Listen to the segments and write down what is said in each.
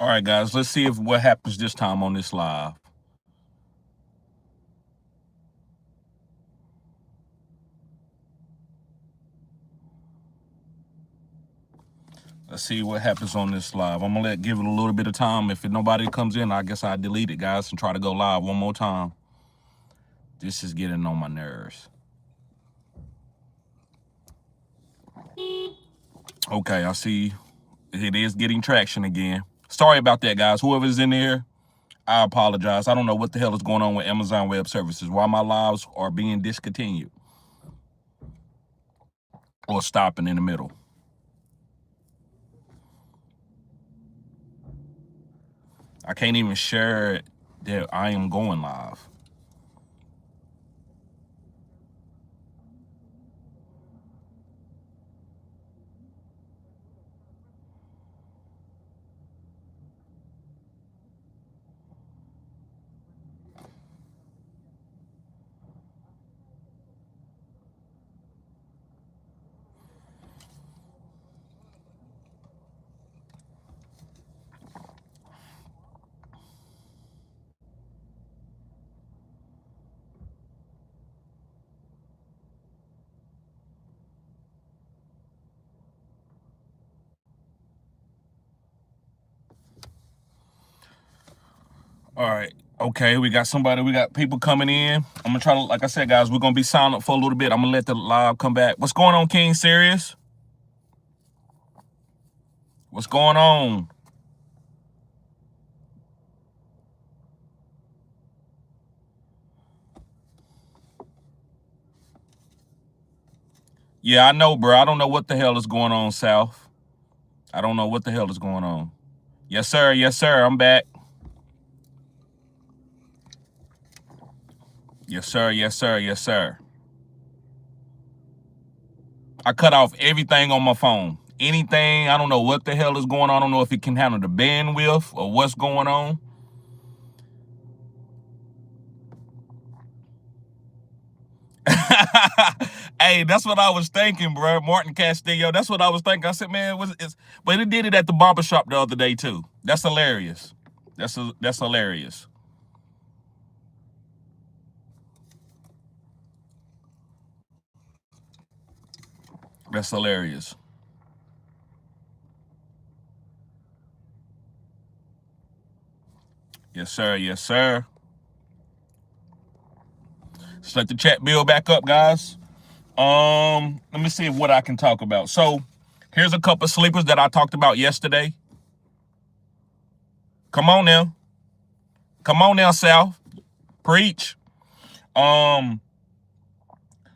All right, guys, let's see what happens this time on this live. Let's see what happens on this live. I'm gonna give it a little bit of time. If nobody comes in, I guess I delete it, guys, and try to go live one more time. This is getting on my nerves. Okay, I see it is getting traction again. Sorry about that, guys. Whoever's in there, I apologize. I don't know what the hell is going on with Amazon Web Services. Why my lives are being discontinued or stopping in the middle. I can't even share that I am going live. All right. Okay, we got people coming in. I'm gonna try to, like I said, guys, we're gonna be silent for a little bit. I'm gonna let the live come back. What's going on, King Serious? What's going on? Yeah, I know, bro. I don't know what the hell is going on, South. I don't know what the hell is going on. Yes, sir. Yes, sir. I'm back. Yes, sir. Yes, sir. Yes, sir. I cut off everything on my phone. Anything. I don't know what the hell is going on. I don't know if it can handle the bandwidth or what's going on. Hey, that's what I was thinking, bro. Martin Castillo. That's what I was thinking. I said, man, but it did it at the barbershop the other day too. That's hilarious. That's hilarious. That's hilarious. Yes, sir. Yes, sir. Let's let the chat build back up, guys. Let me see what I can talk about. So here's a couple sleepers that I talked about yesterday. Come on now. Come on now, South. Preach.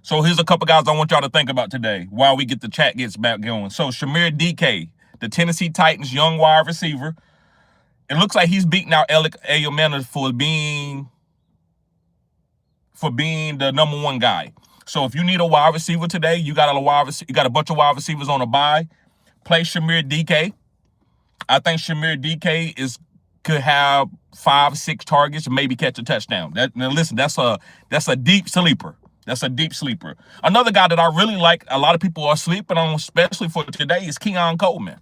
So here's a couple guys I want y'all to think about today while we get the chat gets back going. So Shamir DK, the Tennessee Titans young wide receiver. It looks like he's beating out Alec Ayomena for being the number one guy. So if you need a wide receiver today, you got a bunch of wide receivers on a bye. Play Shamir DK. I think Shamir DK could have 5-6 targets and maybe catch a touchdown. Now listen, that's a deep sleeper. That's a deep sleeper. Another guy that I really like, a lot of people are sleeping on, especially for today, is Keon Coleman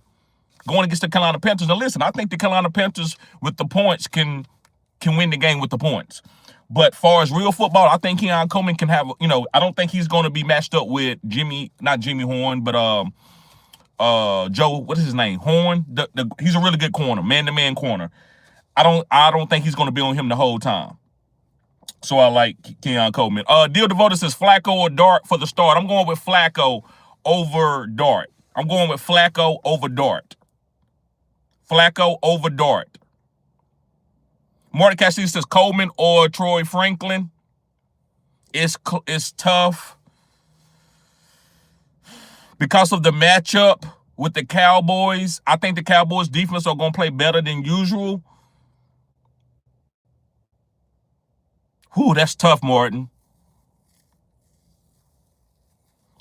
going against the Carolina Panthers. Now listen, I think the Carolina Panthers with the points can win the game with the points. But far as real football, I think Keon Coleman can have, I don't think he's going to be matched up with not Jimmy Horn, but Joe, what is his name? Horn. He's a really good corner, man-to-man corner. I don't think he's going to be on him the whole time. So I like Keon Coleman. Deal Devoted says Flacco or Dart for the start. I'm going with Flacco over Dart. I'm going with Flacco over Dart. Flacco over Dart. Martin Castillo says Coleman or Troy Franklin. It's tough because of the matchup with the Cowboys. I think the Cowboys defense are going to play better than usual. Whew, that's tough, Martin.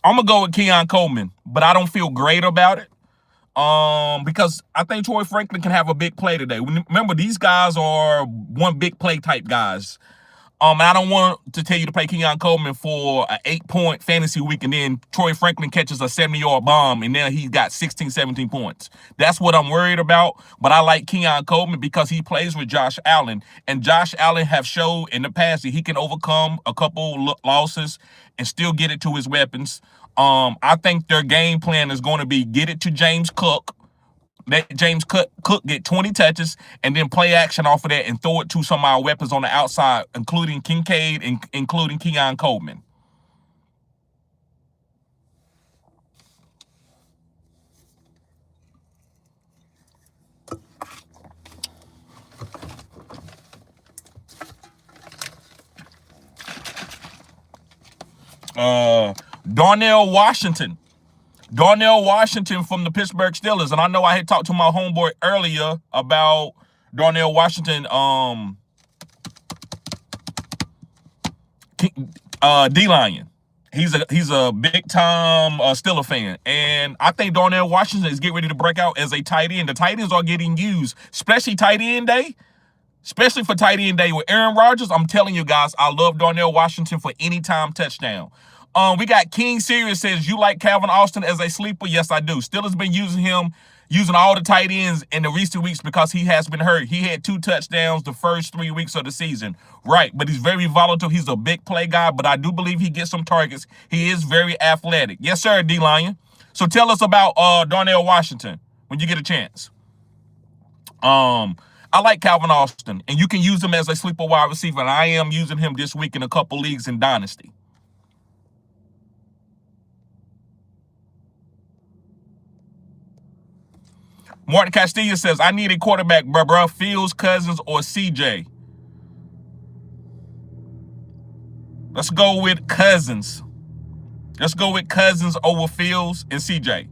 I'm going to go with Keon Coleman, but I don't feel great about it. Because I think Troy Franklin can have a big play today. Remember, these guys are one big play type guys. And I don't want to tell you to play Keon Coleman for an 8-point fantasy week, and then Troy Franklin catches a 70-yard bomb, and then he's got 16, 17 points. That's what I'm worried about. But I like Keon Coleman because he plays with Josh Allen, and Josh Allen have showed in the past that he can overcome a couple losses and still get it to his weapons. I think their game plan is going to be get it to James Cook. Let James Cook get 20 touches and then play action off of that and throw it to some of our weapons on the outside, including Kincaid and including Keon Coleman. Darnell Washington from the Pittsburgh Steelers. And I know I had talked to my homeboy earlier about Darnell Washington, D-Lion. He's a big time Steeler fan. And I think Darnell Washington is getting ready to break out as a tight end. The tight ends are getting used, especially tight end day. Especially for tight end day with Aaron Rodgers. I'm telling you guys, I love Darnell Washington for anytime touchdown. We got King Sirius says, you like Calvin Austin as a sleeper? Yes, I do. Steelers been using all the tight ends in the recent weeks because he has been hurt. He had 2 touchdowns the first 3 weeks of the season. Right, but he's very volatile. He's a big play guy, but I do believe he gets some targets. He is very athletic. Yes, sir, D-Lion. So tell us about Darnell Washington when you get a chance. I like Calvin Austin, and you can use him as a sleeper wide receiver, and I am using him this week in a couple leagues in Dynasty. Martin Castillo says, I need a quarterback, bruh. Fields, Cousins, or CJ. Let's go with Cousins. Let's go with Cousins over Fields and CJ.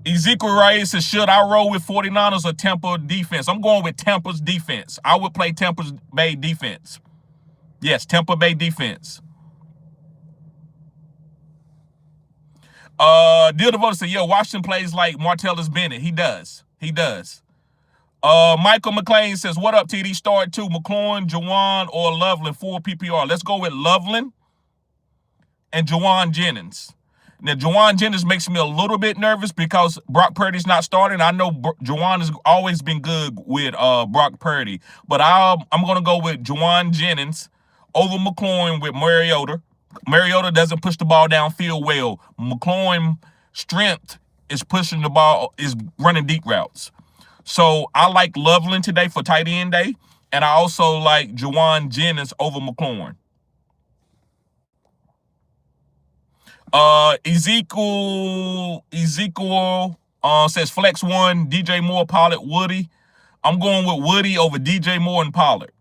Ezekiel Reyes says, should I roll with 49ers or Tampa defense? I'm going with Tampa's defense. I would play Tampa Bay defense. Yes, Tampa Bay defense. Deal Devoted said, yo, Washington plays like Martellus Bennett. He does. Michael McLean says, what up, TD? Start 2, McLaurin, Juwan, or Loveland, 4 PPR. Let's go with Loveland and Juwan Jennings. Now, Juwan Jennings makes me a little bit nervous because Brock Purdy's not starting. I know Juwan has always been good with Brock Purdy, but I'm going to go with Juwan Jennings over McLaurin with Mariota. Mariota doesn't push the ball downfield well. McLaurin's strength is pushing the ball, is running deep routes. So I like Loveland today for tight end day, and I also like Juwan Jennings over McLaurin. Ezekiel says flex 1, DJ Moore, Pollard, Woody. I'm going with Woody over DJ Moore and Pollard.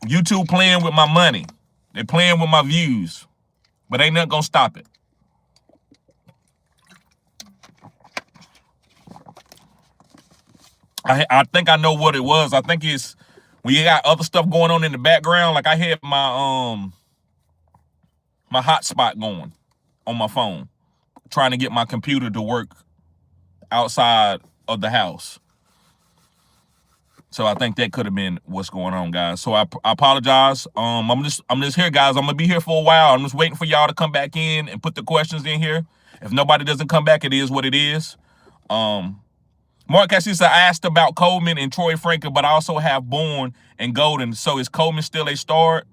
YouTube playing with my money. They're playing with my views, but ain't nothing gonna stop it. I think I know what it was. I think it's when you got other stuff going on in the background. Like I had my my hotspot going on my phone, trying to get my computer to work outside of the house. So I think that could have been what's going on, guys. So I apologize. I'm just here, guys. I'm gonna be here for a while. I'm just waiting for y'all to come back in and put the questions in here. If nobody doesn't come back, it is what it is. Mark Cassie said, I asked about Coleman and Troy Franklin, but I also have Bourne and Golden. So is Coleman still a start?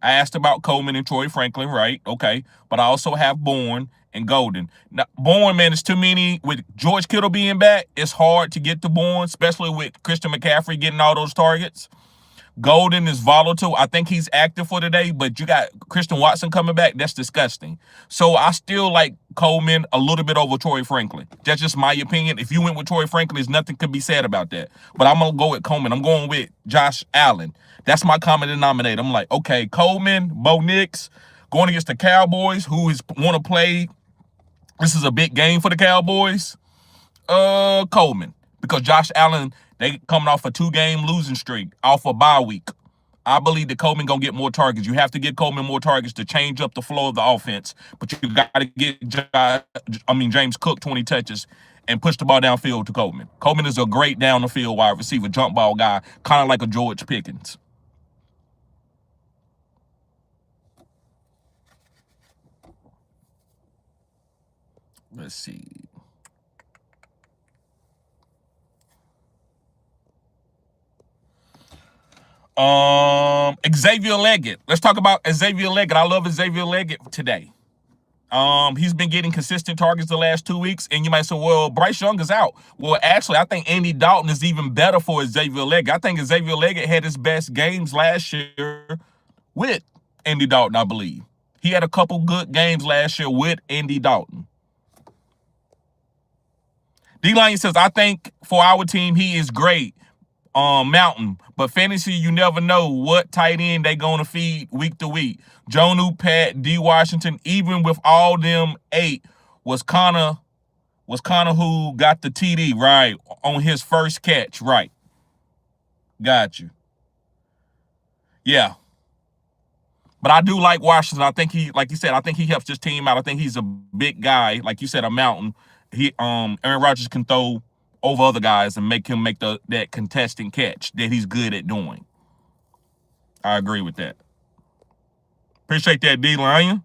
I asked about Coleman and Troy Franklin, right? Okay. But I also have Bourne and Golden. Now, Bourne, man, it's too many. With George Kittle being back, it's hard to get to Bourne, especially with Christian McCaffrey getting all those targets. Golden is volatile. I think he's active for today, but you got Christian Watson coming back. That's disgusting. So I still like Coleman a little bit over Troy Franklin. That's just my opinion. If you went with Troy Franklin, there's nothing could be said about that. But I'm going to go with Coleman. I'm going with Josh Allen. That's my common denominator. I'm like, okay, Coleman, Bo Nix, going against the Cowboys, who want to play. This is a big game for the Cowboys. Coleman. Because Josh Allen, they coming off a 2-game losing streak, off a bye week. I believe that Coleman gonna get more targets. You have to get Coleman more targets to change up the flow of the offense. But you got to get James Cook 20 touches and push the ball downfield to Coleman. Coleman is a great down the field wide receiver, jump ball guy, kind of like a George Pickens. Let's see. Xavier Leggett. Let's talk about Xavier Leggett. I love Xavier Leggett today. He's been getting consistent targets the last 2 weeks, and you might say, well, Bryce Young is out. Well, actually, I think Andy Dalton is even better for Xavier Leggett. I think Xavier Leggett had his best games last year with Andy Dalton, I believe. He had a couple good games last year with Andy Dalton. D-Line says, I think for our team, he is great. Mountain, but fantasy, you never know what tight end they gonna feed week to week. Jonnu, Pat, D. Washington, even with all them 8, was kind of who got the TD right on his first catch, right? Got you. Yeah, but I do like Washington. I think he, like you said, I think he helps his team out. I think he's a big guy, like you said, a mountain. Aaron Rodgers can throw over other guys and make him make that contesting catch that he's good at doing. I agree with that. Appreciate that, D-Lion.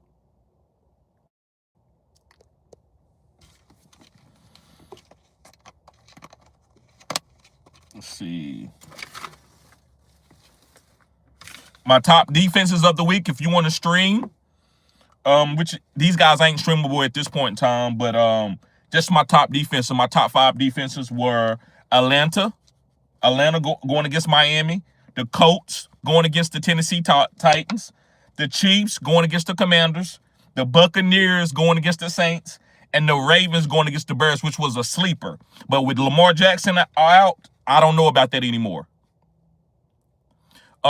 Let's see. My top defenses of the week, if you want to stream, which these guys ain't streamable at this point in time, but just my top defense. My top 5 defenses were Atlanta going against Miami, the Colts going against the Tennessee Titans, the Chiefs going against the Commanders, the Buccaneers going against the Saints, and the Ravens going against the Bears, which was a sleeper. But with Lamar Jackson out, I don't know about that anymore.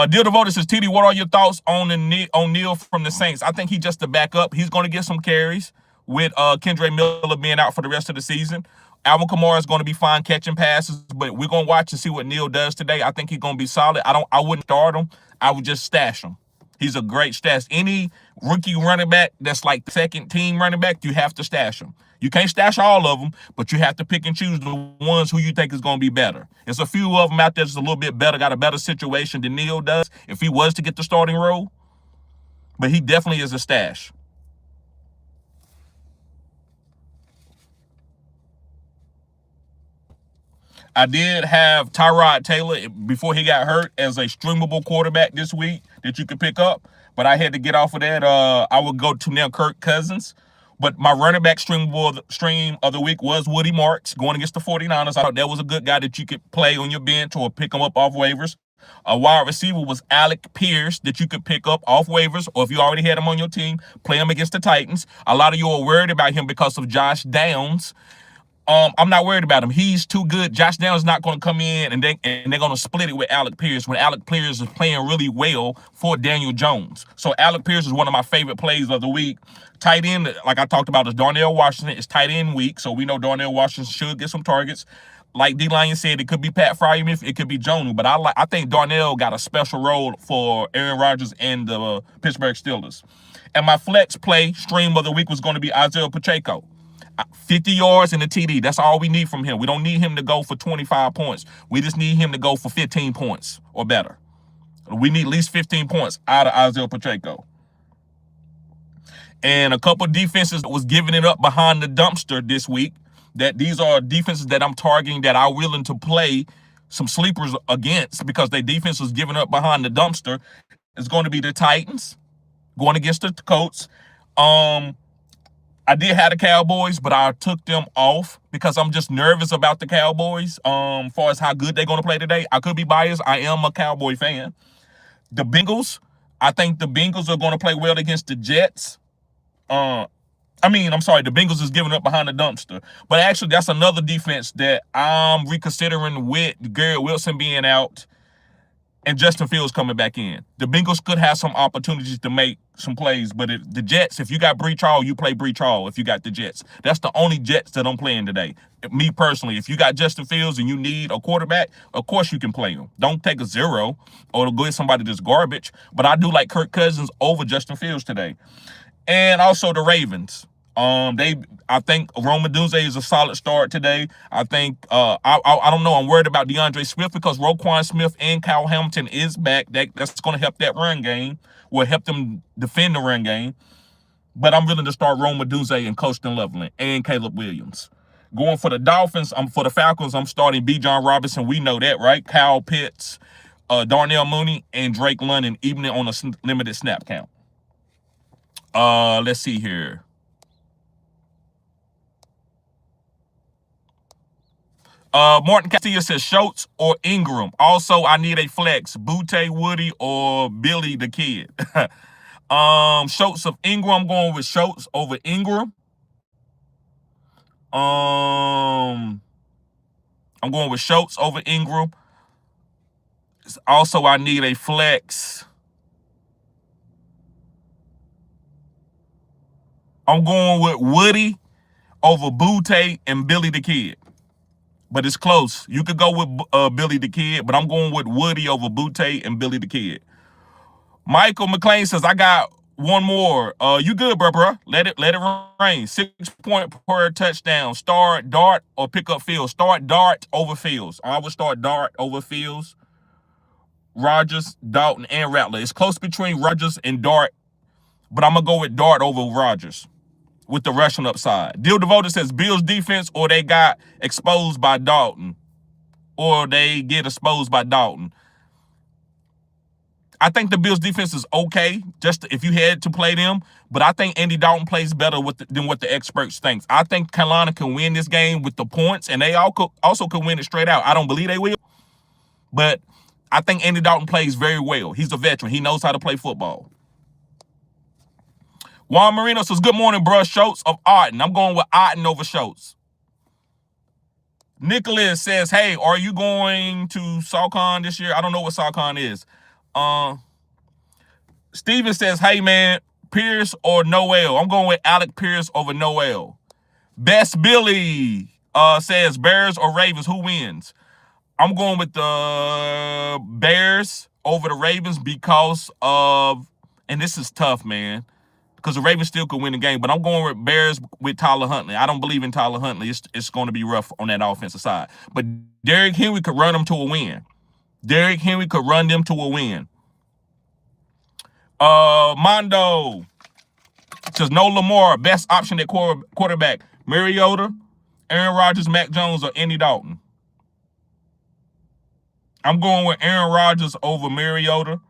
Deal Devoted says, TD, what are your thoughts on O'Neal from the Saints? I think he's just a backup. He's going to get some carries with Kendre Miller being out for the rest of the season. Alvin Kamara is going to be fine catching passes, but we're going to watch and see what Neal does today. I think he's going to be solid. I wouldn't start him. I would just stash him. He's a great stash. Any rookie running back that's like second team running back, you have to stash him. You can't stash all of them, but you have to pick and choose the ones who you think is going to be better. There's a few of them out there that's a little bit better, got a better situation than Neal does if he was to get the starting role, but he definitely is a stash. I did have Tyrod Taylor before he got hurt as a streamable quarterback this week that you could pick up, but I had to get off of that. I would go to now Kirk Cousins, but my running back stream of the week was Woody Marks going against the 49ers. I thought that was a good guy that you could play on your bench or pick him up off waivers. A wide receiver was Alec Pierce that you could pick up off waivers, or if you already had him on your team, play him against the Titans. A lot of you are worried about him because of Josh Downs. I'm not worried about him. He's too good. Josh Downs is not going to come in and they're going to split it with Alec Pierce when Alec Pierce is playing really well for Daniel Jones. So Alec Pierce is one of my favorite plays of the week. Tight end, like I talked about, is Darnell Washington. It's tight end week, so we know Darnell Washington should get some targets. Like D-Lion said, it could be Pat Freiermuth, it could be Jonnu, but I think Darnell got a special role for Aaron Rodgers and the Pittsburgh Steelers. And my flex play stream of the week was going to be Isaiah Pacheco. 50 yards and a TD. That's all we need from him. We don't need him to go for 25 points. We just need him to go for 15 points or better. We need at least 15 points out of Isaiah Pacheco. And a couple of defenses was giving it up behind the dumpster this week. That these are defenses that I'm targeting that I'm willing to play some sleepers against because their defense was giving up behind the dumpster. It's going to be the Titans going against the Colts. I did have the Cowboys, but I took them off because I'm just nervous about the Cowboys as far as how good they're going to play today. I could be biased. I am a Cowboy fan. The Bengals, I think the Bengals are going to play well against the Jets. The Bengals is giving up behind the dumpster. But actually, that's another defense that I'm reconsidering with Garrett Wilson being out. and Justin Fields coming back in. The Bengals could have some opportunities to make some plays, but the Jets, if you got Breach Hall, you play Breach Hall if you got the Jets. That's the only Jets that I'm playing today. Me personally, if you got Justin Fields and you need a quarterback, of course you can play him. Don't take a 0 or to go get somebody that's garbage, but I do like Kirk Cousins over Justin Fields today. And also the Ravens. I think Rome Odunze is a solid start today. I think I don't know. I'm worried about DeAndre Swift because Roquan Smith and Kyle Hamilton is back. That's going to help that run game. Will help them defend the run game. But I'm willing to start Rome Odunze and Colston Loveland and Caleb Williams. Going for the Dolphins, for the Falcons, I'm starting B. John Robinson. We know that, right? Kyle Pitts, Darnell Mooney, and Drake London, even on a limited snap count. Let's see here. Martin Castillo says Schultz or Ingram. Also, I need a flex. Butte, Woody, or Billy the Kid. Schultz of Ingram. I'm going with Schultz over Ingram. I'm going with Schultz over Ingram. Also, I need a flex. I'm going with Woody over Butte and Billy the Kid. But it's close. You could go with Billy the Kid, but I'm going with Woody over Butte and Billy the Kid. Michael McLean says, I got one more. You good, bro? Let it rain. 6 point per touchdown. Start Dart or pick up Fields. Start Dart over Fields. I would start Dart over Fields. Rodgers, Dalton, and Rattler. It's close between Rodgers and Dart, but I'm going to go with Dart over Rodgers with the rushing upside. Deal Devoted says Bills defense or they got exposed by Dalton. Or they get exposed by Dalton. I think the Bills defense is okay, just if you had to play them. But I think Andy Dalton plays better than what the experts think. I think Carolina can win this game with the points, and they also could win it straight out. I don't believe they will. But I think Andy Dalton plays very well. He's a veteran. He knows how to play football. Juan Marino says, good morning, bro. Schultz of Arden. I'm going with Arden over Schultz. Nicholas says, hey, are you going to SoCon this year? I don't know what SoCon is. Steven says, hey, man, Pierce or Noel? I'm going with Alec Pierce over Noel. Best Billy says, Bears or Ravens? Who wins? I'm going with the Bears over the Ravens because of, and this is tough, man, because the Ravens still could win the game, but I'm going with Bears with Tyler Huntley. I don't believe in Tyler Huntley. It's going to be rough on that offensive side. But Derrick Henry could run them to a win. Derrick Henry could run them to a win. Mondo says, no Lamar, best option at quarterback. Mariota, Aaron Rodgers, Mac Jones, or Andy Dalton. I'm going with Aaron Rodgers over Mariota.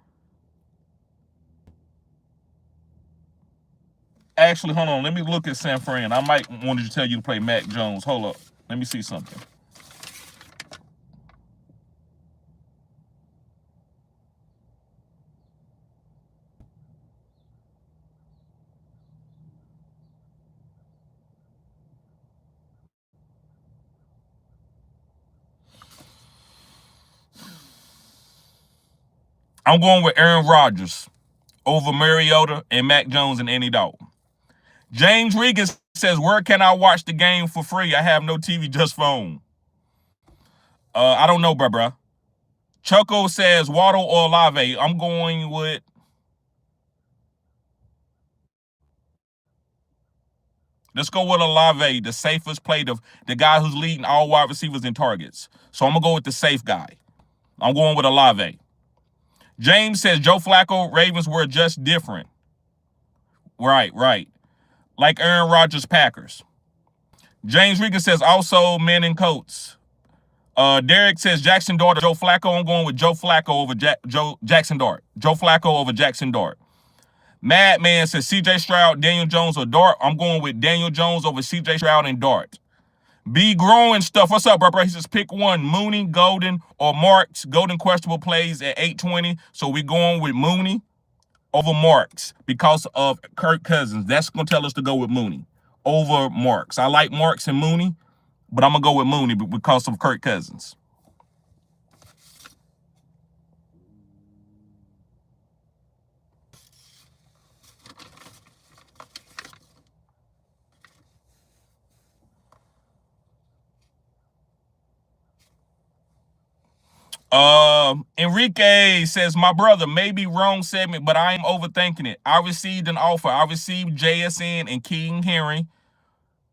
Actually, hold on. Let me look at San Fran. I might want to tell you to play Mac Jones. Hold up. Let me see something. I'm going with Aaron Rodgers over Mariota and Mac Jones and Andy Dalton. James Regan says, where can I watch the game for free? I have no TV, just phone. I don't know, bruh. Choco says, Waddle or Olave? I'm going with... Let's go with Olave, the safest play, the guy who's leading all wide receivers in targets. So I'm going to go with the safe guy. I'm going with Olave. James says, Joe Flacco, Ravens were just different. Right. Like Aaron Rodgers, Packers. James Regan says, also men in coats. Derek says, Jackson Dart or Joe Flacco. I'm going with Joe Flacco over Jackson Dart. Joe Flacco over Jackson Dart. Madman says, CJ Stroud, Daniel Jones, or Dart. I'm going with Daniel Jones over CJ Stroud and Dart. Be growing stuff. What's up, bro? He says, pick one, Mooney, Golden, or Marks. Golden questionable plays at 820. So we're going with Mooney over Marks because of Kirk Cousins. That's going to tell us to go with Mooney over Marks. I like Marks and Mooney, but I'm going to go with Mooney because of Kirk Cousins. Enrique says, my brother, maybe wrong segment, but I am overthinking it. I received an offer. I received JSN and King Henry,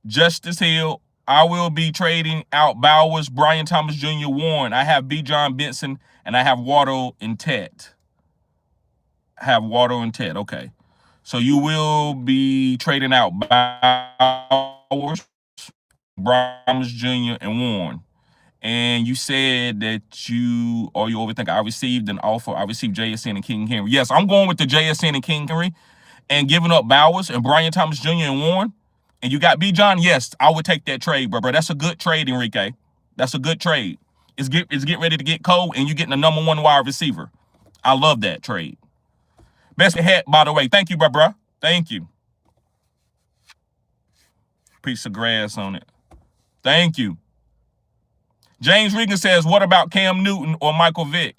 Justice Hill. I will be trading out Bowers, Brian Thomas Jr., Warren. I have B. John Benson, and I have Waddle and Tet. Okay. So you will be trading out Bowers, Brian Thomas Jr., and Warren. And you said that you overthink. I received an offer. I received JSN and King Henry. Yes, I'm going with the JSN and King Henry and giving up Bowers and Brian Thomas Jr. and Warren. And you got B. John. Yes, I would take that trade, bro. That's a good trade, Enrique. That's a good trade. It's getting ready to get cold, and you're getting the number 1 wide receiver. I love that trade. Best hat, by the way. Thank you, bro. Thank you. Piece of grass on it. Thank you. James Regan says, what about Cam Newton or Michael Vick?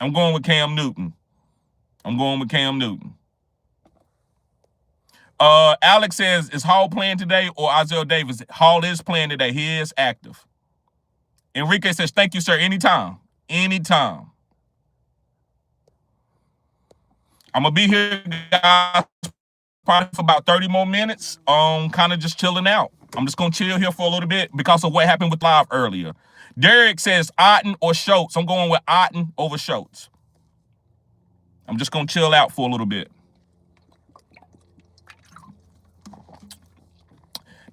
I'm going with Cam Newton. Alex says, is Hall playing today or Isaiah Davis? Hall is playing today. He is active. Enrique says, thank you, sir. Anytime. I'm going to be here, guys, probably for about 30 more minutes. Kind of just chilling out. I'm just going to chill here for a little bit because of what happened with live earlier. Derek says, Otten or Schultz. I'm going with Otten over Schultz. I'm just going to chill out for a little bit.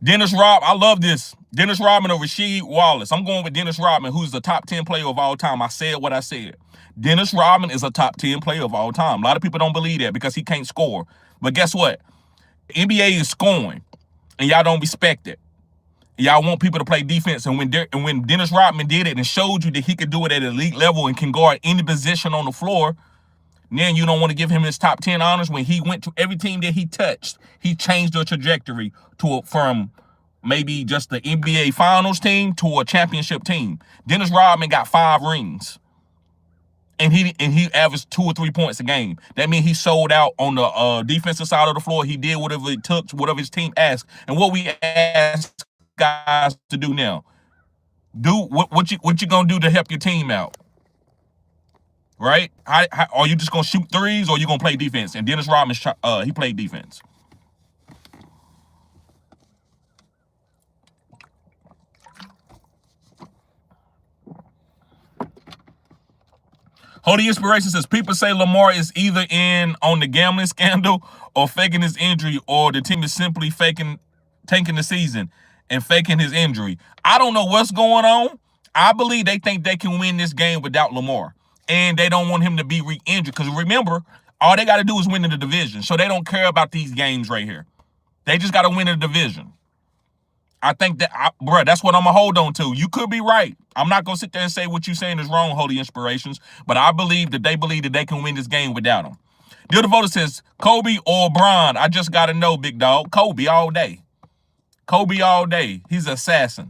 Dennis Rodman, I love this. Dennis Rodman or Rasheed Wallace. I'm going with Dennis Rodman, who's the top 10 player of all time. I said what I said. Dennis Rodman is a top 10 player of all time. A lot of people don't believe that because he can't score. But guess what? The NBA is scoring, and y'all don't respect it. Y'all want people to play defense, and when Dennis Rodman did it and showed you that he could do it at elite level and can guard any position on the floor, then you don't want to give him his top 10 honors. When he went to every team that he touched, he changed the trajectory from maybe just the NBA Finals team to a championship team. Dennis Rodman got 5 rings. And he averaged 2 or 3 points a game. That means he sold out on the defensive side of the floor. He did whatever it took, whatever his team asked. And what we ask guys to do now, what you gonna do to help your team out, right? How are you just gonna shoot threes, or you gonna play defense? And Dennis Rodman, he played defense. Holy Inspiration says, people say Lamar is either in on the gambling scandal or faking his injury, or the team is simply tanking the season and faking his injury. I don't know what's going on. I believe they think they can win this game without Lamar, and they don't want him to be re-injured. Because remember, all they got to do is win in the division. So they don't care about these games right here. They just got to win in the division. I think that, bro, that's what I'm going to hold on to. You could be right. I'm not going to sit there and say what you're saying is wrong, Holy Inspirations, but I believe that they can win this game without him. The other voter says, Kobe or Bron. I just got to know, big dog. Kobe all day. He's an assassin.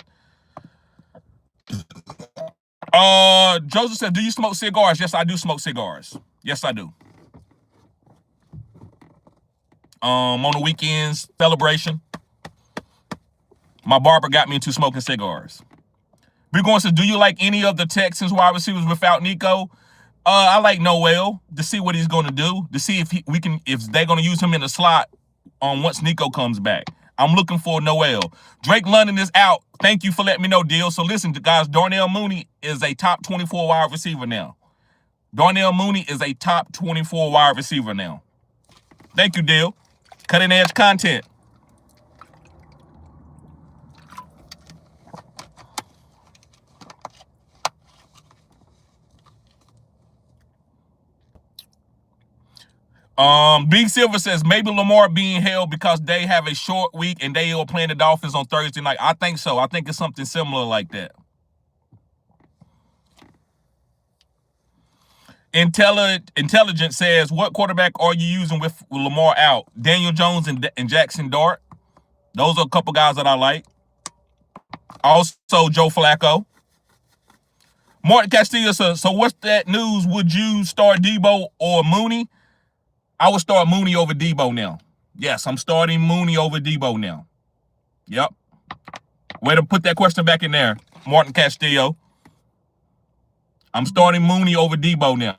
Joseph said, do you smoke cigars? Yes, I do smoke cigars. Yes, I do. On the weekends, celebration. My barber got me into smoking cigars. We're going to say, do you like any of the Texans wide receivers without Nico? I like Noel to see what he's going to do, to see if they're going to use him in the slot once Nico comes back. I'm looking for Noel. Drake London is out. Thank you for letting me know, Deal. So listen, guys, Darnell Mooney is a top 24 wide receiver now. Darnell Mooney is a top 24 wide receiver now. Thank you, Deal. Cutting edge content. Big Silver says maybe Lamar being held because they have a short week and they are playing the Dolphins on Thursday night. I think so. I think it's something similar like that. Intelligent says, what quarterback are you using with Lamar out? Daniel Jones and Jackson Dart. Those are a couple guys that I like. Also, Joe Flacco. Martin Castillo says, so what's that news? Would you start Debo or Mooney? I would start Mooney over Debo now. Yes, I'm starting Mooney over Debo now. Yep. Way to put that question back in there, Martin Castillo. I'm starting Mooney over Debo now.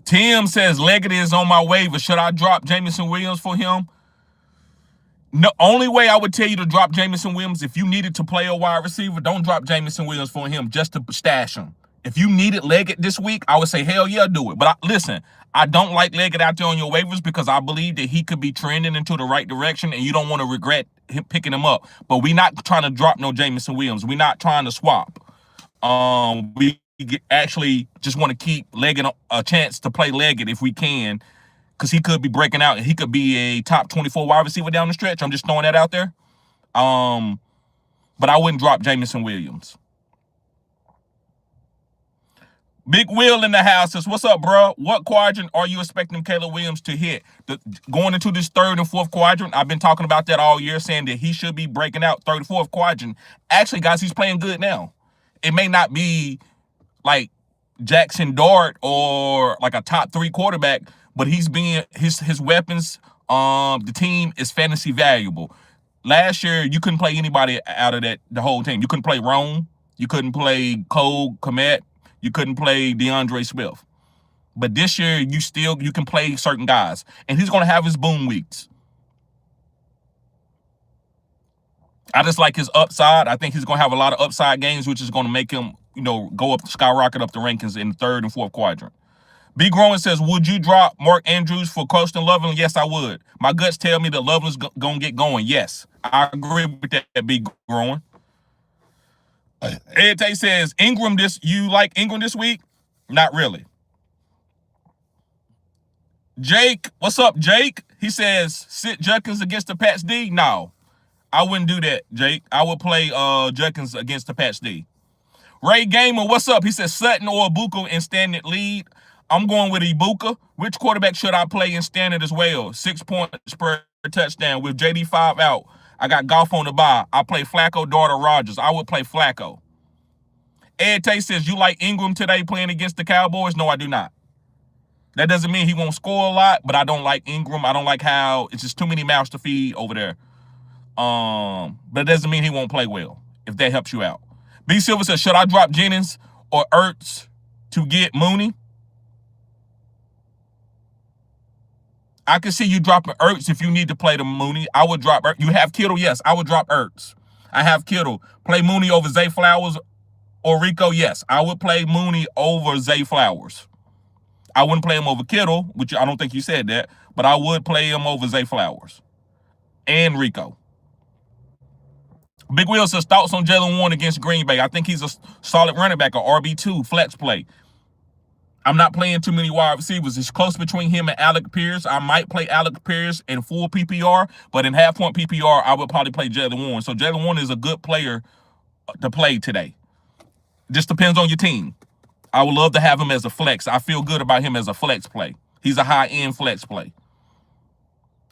Tim says Leggett is on my waiver. Should I drop Jameson Williams for him? No, only way I would tell you to drop Jameson Williams, if you needed to play a wide receiver, don't drop Jameson Williams for him just to stash him. If you needed Leggett this week, I would say, hell yeah, do it. But listen, I don't like Leggett out there on your waivers because I believe that he could be trending into the right direction and you don't want to regret him picking him up. But we're not trying to drop no Jameson Williams. We're not trying to swap. We actually just want to keep Leggett a chance to play Leggett if we can, because he could be breaking out and he could be a top 24 wide receiver down the stretch. I'm just throwing that out there. But I wouldn't drop Jameson Williams. Big Will in the house says, what's up, bro? What quadrant are you expecting Caleb Williams to hit? Going into this third and fourth quadrant, I've been talking about that all year, saying that he should be breaking out third and fourth quadrant. Actually, guys, he's playing good now. It may not be like Jackson Dart or like a top 3 quarterback, but he's being his weapons. The team is fantasy valuable. Last year, you couldn't play anybody out of the whole team. You couldn't play Rome. You couldn't play Cole Kmet. You couldn't play DeAndre Swift. But this year, you can play certain guys. And he's going to have his boom weeks. I just like his upside. I think he's going to have a lot of upside games, which is going to make him, go up, skyrocket up the rankings in the third and fourth quadrant. B. Growing says, would you drop Mark Andrews for Colston Loveland? Yes, I would. My guts tell me that Loveland's going to get going. Yes, I agree with that, B. Growing. Ed Tate says, you like Ingram this week? Not really. Jake, what's up, Jake? He says, sit Judkins against the Pats D? No, I wouldn't do that, Jake. I would play Judkins against the Pats D. Ray Gamer, what's up? He says, Sutton or Ibuka in standard lead. I'm going with Ibuka. Which quarterback should I play in standard as well? 6 points per touchdown. With JD5 out, I got Goff on the bye. I play Flacco, Dart, or Rodgers. I would play Flacco. Ed Tate says, you like Ingram today playing against the Cowboys? No, I do not. That doesn't mean he won't score a lot, but I don't like Ingram. I don't like how it's just too many mouths to feed over there. But it doesn't mean he won't play well, if that helps you out. B. Silver says, should I drop Jennings or Ertz to get Mooney? I can see you dropping Ertz if you need to play the Mooney. I would drop Ertz. You have Kittle? Yes, I would drop Ertz. I have Kittle. Play Mooney over Zay Flowers or Rico? Yes, I would play Mooney over Zay Flowers. I wouldn't play him over Kittle, which I don't think you said that, but I would play him over Zay Flowers and Rico. Big Will says, thoughts on Jalen Warren against Green Bay? I think he's a solid running back, a RB2, flex play. I'm not playing too many wide receivers. It's close between him and Alec Pierce. I might play Alec Pierce in full PPR, but in half-point PPR, I would probably play Jalen Warren. So Jalen Warren is a good player to play today. Just depends on your team. I would love to have him as a flex. I feel good about him as a flex play. He's a high-end flex play.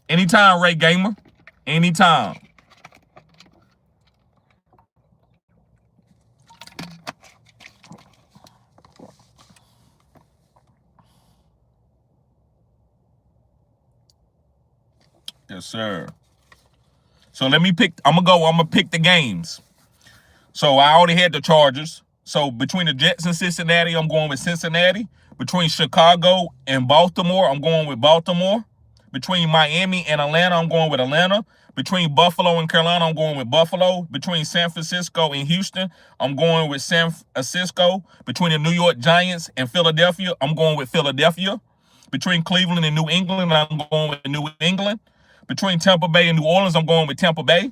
Anytime, Ray Gamer. Anytime. Yes, sir. So let me pick. I'm gonna pick the games. So I already had the Chargers. So between the Jets and Cincinnati, I'm going with Cincinnati. Between Chicago and Baltimore, I'm going with Baltimore. Between Miami and Atlanta, I'm going with Atlanta. Between Buffalo and Carolina, I'm going with Buffalo. Between San Francisco and Houston, I'm going with San Francisco. Between the New York Giants and Philadelphia, I'm going with Philadelphia. Between Cleveland and New England, I'm going with New England. Between Tampa Bay and New Orleans, I'm going with Tampa Bay.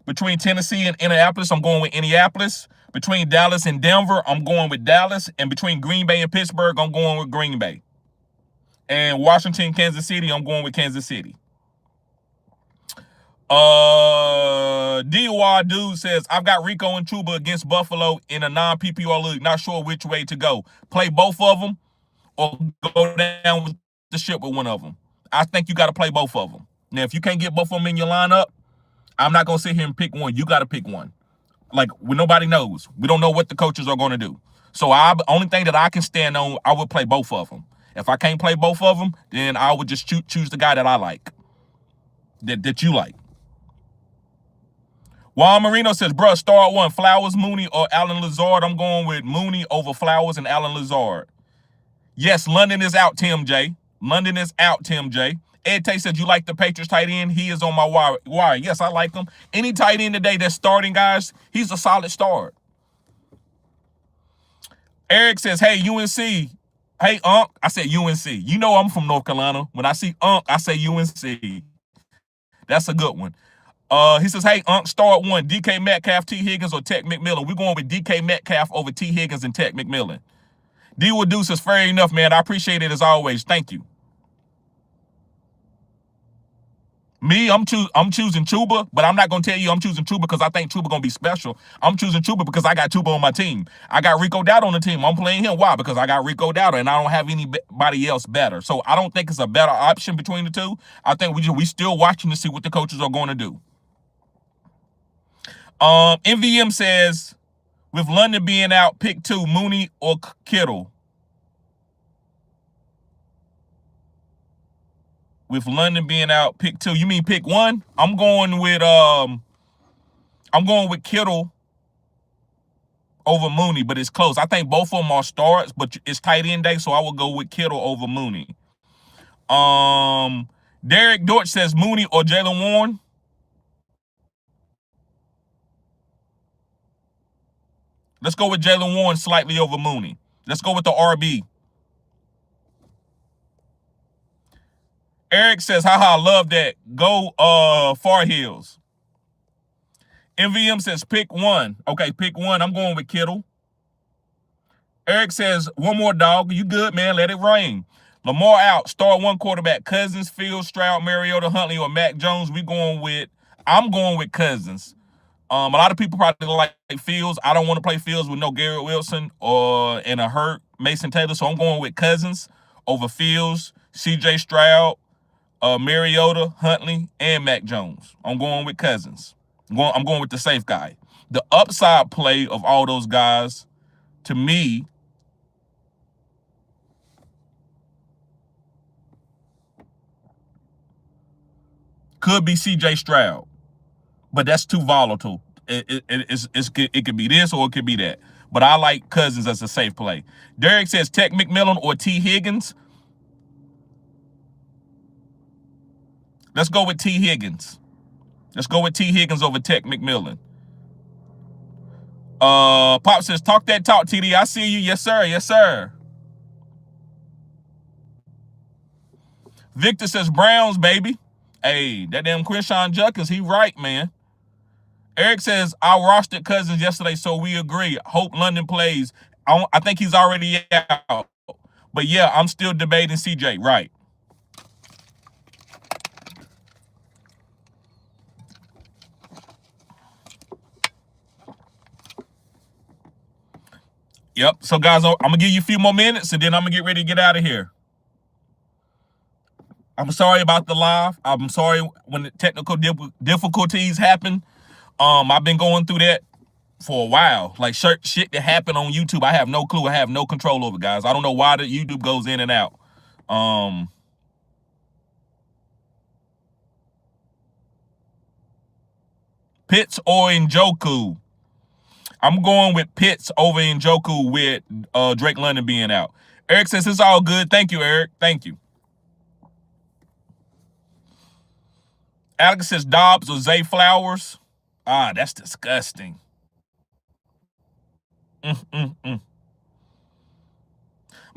Between Tennessee and Indianapolis, I'm going with Indianapolis. Between Dallas and Denver, I'm going with Dallas. And between Green Bay and Pittsburgh, I'm going with Green Bay. And Washington, Kansas City, I'm going with Kansas City. DUR dude says, I've got Rico and Chuba against Buffalo in a non-PPR league. Not sure which way to go. Play both of them or go down with the ship with one of them. I think you got to play both of them. Now, if you can't get both of them in your lineup, I'm not going to sit here and pick one. You got to pick one. Like, nobody knows. We don't know what the coaches are going to do. So only thing that I can stand on, I would play both of them. If I can't play both of them, then I would just choose the guy that I like, that you like. Juan Marino says, bruh, start one, Flowers, Mooney, or Allen Lazard. I'm going with Mooney over Flowers and Allen Lazard. Yes, London is out, Tim J. London is out, Tim J. Ed Tate said, you like the Patriots tight end? He is on my wire. Yes, I like him. Any tight end today that's starting, guys, he's a solid start. Eric says, hey, UNC. Hey, Unc. I said UNC. You know I'm from North Carolina. When I see Unc, I say UNC. That's a good one. He says, hey, Unc, start one. DK Metcalf, T. Higgins, or Tech McMillan. We're going with DK Metcalf over T. Higgins and Tech McMillan. D. Wood says, fair enough, man. I appreciate it as always. Thank you. Me, I'm choosing Chuba, but I'm not going to tell you I'm choosing Chuba because I think Chuba going to be special. I'm choosing Chuba because I got Chuba on my team. I got Rico Dowdle on the team. I'm playing him. Why? Because I got Rico Dowdle, and I don't have anybody else better. So I don't think it's a better option between the two. I think we still watching to see what the coaches are going to do. MVM says, with London being out, pick 2, Mooney or Kittle. With London being out, pick 2. You mean pick 1? I'm going with Kittle over Mooney, but it's close. I think both of them are starts, but it's tight end day, so I will go with Kittle over Mooney. Derek Dortch says Mooney or Jaylen Warren. Let's go with Jaylen Warren slightly over Mooney. Let's go with the RB. Eric says, haha, love that. Go Far Hills. MVM says, pick 1. Okay, pick 1. I'm going with Kittle. Eric says, one more, dog. You good, man? Let it rain. Lamar out. Start 1 quarterback. Cousins, Fields, Stroud, Mariota, Huntley, or Mac Jones. I'm going with Cousins. A lot of people probably like Fields. I don't want to play Fields with no Garrett Wilson and a hurt Mason Taylor, so I'm going with Cousins over Fields, CJ Stroud, Mariota, Huntley, and Mac Jones. I'm going with Cousins. I'm going with the safe guy. The upside play of all those guys, to me, could be CJ Stroud, but that's too volatile. It could be this or it could be that. But I like Cousins as a safe play. Derek says Tech McMillan or T. Higgins. Let's go with T. Higgins. Let's go with T. Higgins over Tech McMillan. Pop says, talk that talk, TD. I see you. Yes, sir. Yes, sir. Victor says, Browns, baby. Hey, that damn Quinshawn Judkins, he right, man. Eric says, I rostered Cousins yesterday, so we agree. Hope London plays. I think he's already out. But, yeah, I'm still debating CJ. Right. Yep. So, guys, I'm going to give you a few more minutes, and then I'm going to get ready to get out of here. I'm sorry about the live. I'm sorry when the technical difficulties happen. I've been going through that for a while. Like shit that happened on YouTube, I have no clue. I have no control over, guys. I don't know why the YouTube goes in and out. Pitts or Njoku. I'm going with Pitts over Njoku with Drake London being out. Eric says it's all good. Thank you, Eric. Thank you. Alex says Dobbs or Zay Flowers. Ah, that's disgusting. Man,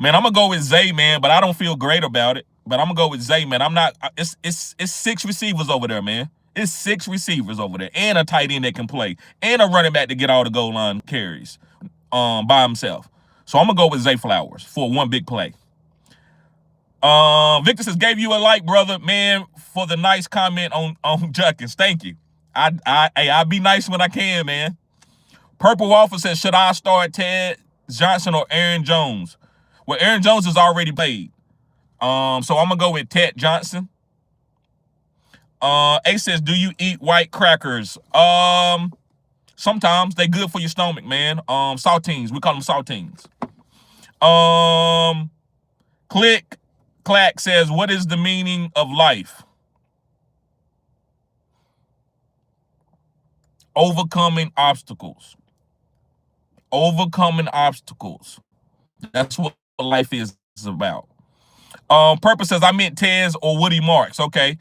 I'm gonna go with Zay, man, but I don't feel great about it. But I'm gonna go with Zay, man. I'm not. It's 6 receivers over there, man. It's 6 receivers over there, and a tight end that can play, and a running back to get all the goal line carries, by himself. So I'm gonna go with Zay Flowers for one big play. Victor says, gave you a like, brother, man, for the nice comment on Junkins. Thank you. I'll be nice when I can, man. Purple Waffle says, should I start Ted Johnson or Aaron Jones? Well, Aaron Jones is already played. So I'm gonna go with Ted Johnson. A says, do you eat white crackers? Sometimes they good for your stomach, man. Saltines, we call them saltines. Click Clack says, what is the meaning of life? Overcoming obstacles. Overcoming obstacles. That's what life is about. Purpose says, I meant Tez or Woody Marks. Okay.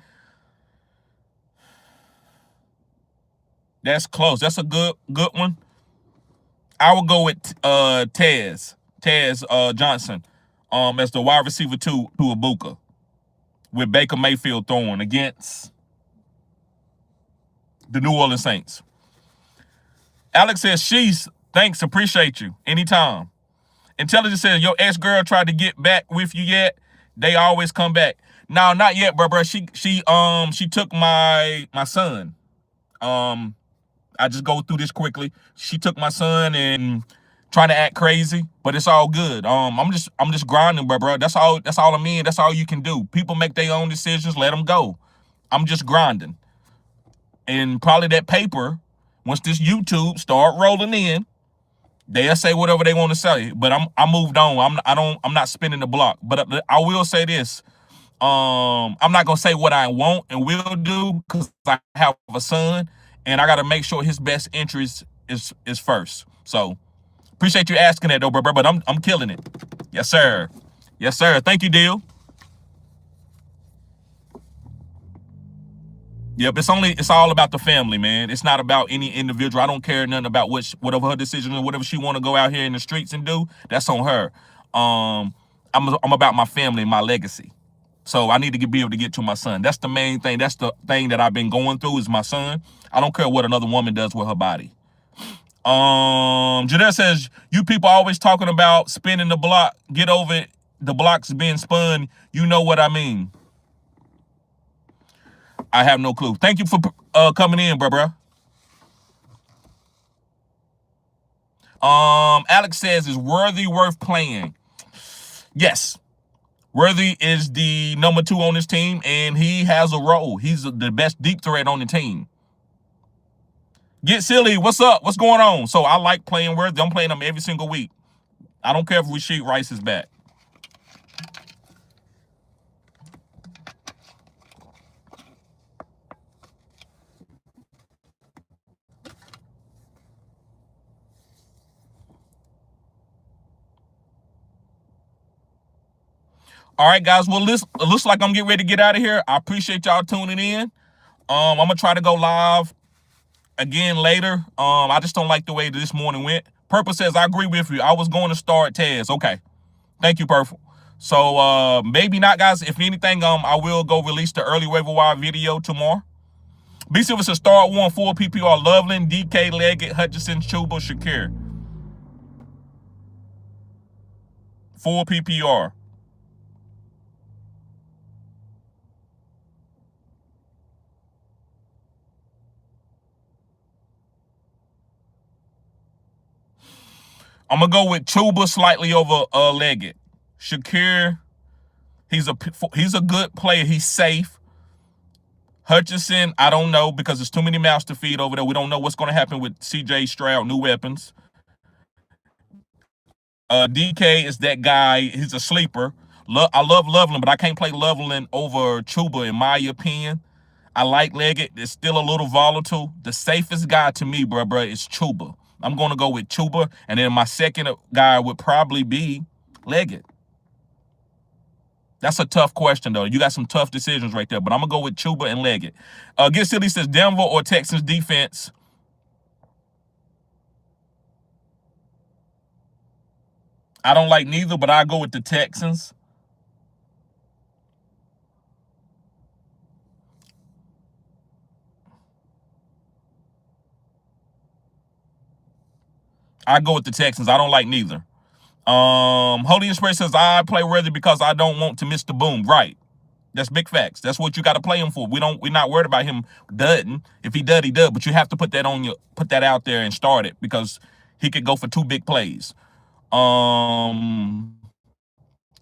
That's close. That's a good one. I will go with Tez Johnson as the wide receiver to Ibuka, with Baker Mayfield throwing against the New Orleans Saints. Alex says, she's thanks, appreciate you. Anytime. Intelligence says, your ex-girl tried to get back with you yet? They always come back. No, not yet, bro. She took my son. I just go through this quickly. She took my son and trying to act crazy, but it's all good. I'm just grinding, bro. That's all I mean. That's all you can do. People make their own decisions. Let them go. I'm just grinding. And probably that paper, once this YouTube start rolling in, they'll say whatever they want to say. But I moved on. I'm not spinning the block. But I will say this. I'm not gonna say what I want and will do because I have a son and I gotta make sure his best interest is first. So appreciate you asking that though, bro. But I'm killing it. Yes, sir. Yes, sir. Thank you, Deal. Yep, it's all about the family, man. It's not about any individual. I don't care nothing about whatever her decision or whatever she want to go out here in the streets and do. That's on her. I'm about my family and my legacy. So I need to be able to get to my son. That's the main thing. That's the thing that I've been going through is my son. I don't care what another woman does with her body. Janelle says, you people always talking about spinning the block. Get over it. The block's being spun. You know what I mean. I have no clue. Thank you for coming in, bro. Alex says, is Worthy worth playing? Yes. Worthy is the number 2 on his team, and he has a role. He's the best deep threat on the team. Get Silly, what's up? What's going on? So I like playing Worthy. I'm playing him every single week. I don't care if Rasheed Rice is back. All right, guys. Well, it looks like I'm getting ready to get out of here. I appreciate y'all tuning in. I'm gonna try to go live again later. I just don't like the way this morning went. Purple says, I agree with you. I was going to start Tez. Okay. Thank you, Purple. So maybe not, guys. If anything, I will go release the early waiver wire video tomorrow. B Silver says, start 1 full PPR. Loveland, DK, Leggett, Hutchinson, Chuba, Shakir. Full PPR. I'm gonna go with Chuba slightly over Leggett. Shakir, he's a good player. He's safe. Hutchinson, I don't know because there's too many mouths to feed over there. We don't know what's going to happen with CJ Stroud, new weapons. DK is that guy. He's a sleeper. I love Loveland, but I can't play Loveland over Chuba, in my opinion. I like Leggett. It's still a little volatile. The safest guy to me, bro, is Chuba. I'm going to go with Chuba, and then my second guy would probably be Leggett. That's a tough question, though. You got some tough decisions right there, but I'm going to go with Chuba and Leggett. Get Silly says, Denver or Texans defense? I don't like neither, but I go with the Texans. I go with the Texans. I don't like neither. Holy Spirit says, I play Worthy because I don't want to miss the boom. Right. That's big facts. That's what you got to play him for. We're not worried about him dudding. If he dud, he dud. But you have to put that out there and start it because he could go for 2 big plays.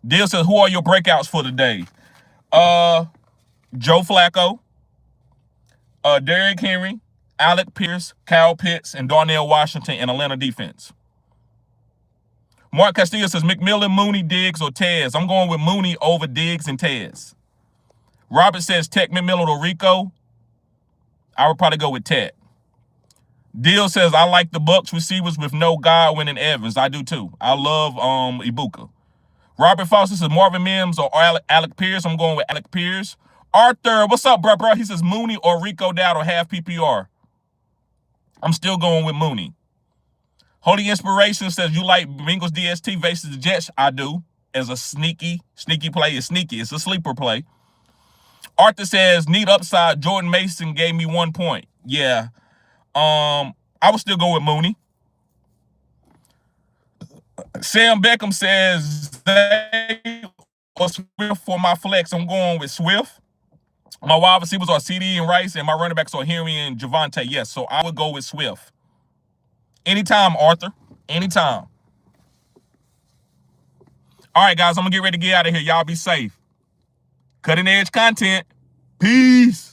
Deal says, who are your breakouts for today? Joe Flacco, Derrick Henry, Alec Pierce, Kyle Pitts, and Darnell Washington in Atlanta defense. Mark Castillo says, McMillan, Mooney, Diggs, or Tez. I'm going with Mooney over Diggs and Tez. Robert says, Tech, McMillan, or Rico. I would probably go with Tech. Deal says, I like the Bucs receivers with no Godwin and Evans. I do too. I love Ibuka. Robert Foster says, Marvin Mims or Alec Pierce. I'm going with Alec Pierce. Arthur, what's up, bro? He says, Mooney or Rico Dowdle, half PPR. I'm still going with Mooney. Holy Inspiration says, you like Bengals DST versus the Jets? I do. As a sneaky play. It's sneaky. It's a sleeper play. Arthur says, need upside. Jordan Mason gave me 1 point. Yeah. I would still go with Mooney. Sam Beckham says, Zay or Swift for my flex. I'm going with Swift. My wide receivers are CD and Rice, and my running backs are Henry and Javonte. Yes, so I would go with Swift. Anytime, Arthur. Anytime. All right, guys, I'm going to get ready to get out of here. Y'all be safe. Cutting edge content. Peace.